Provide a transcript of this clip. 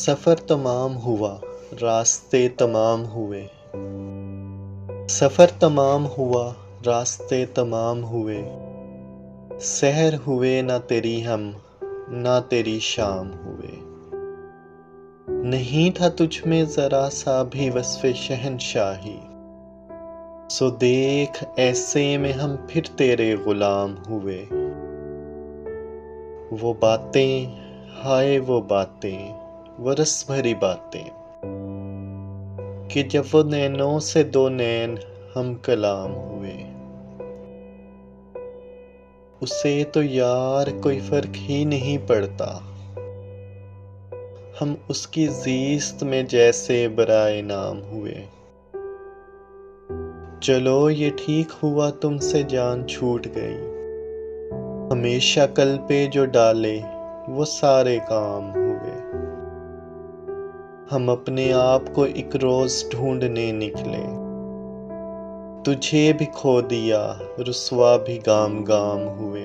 सफ़र तमाम हुआ, रास्ते तमाम हुए। सफ़र तमाम हुआ, रास्ते तमाम हुए। सहर हुए ना तेरी हम, ना तेरी शाम हुए। नहीं था तुझ में ज़रा सा भी वस्फ़े शहंशाही। सो देख ऐसे में हम फिर तेरे ग़ुलाम हुए। वो बातें, हाय वो बातें, वो रस भरी बातें, कि जब वो नैनों से दो नैन हम कलाम हुए। उसे तो यार कोई फ़र्क ही नहीं पड़ता, हम उसकी ज़ीस्त में जैसे बराए नाम हुए। चलो ये ठीक हुआ तुमसे जान छूट गई, हमेशा कल पे जो डाले वो सारे काम हुए। हम अपने आप को एक रोज़ ढूंढने निकले, तुझे भी खो दिया, रुसवा भी गाम गाम हुए।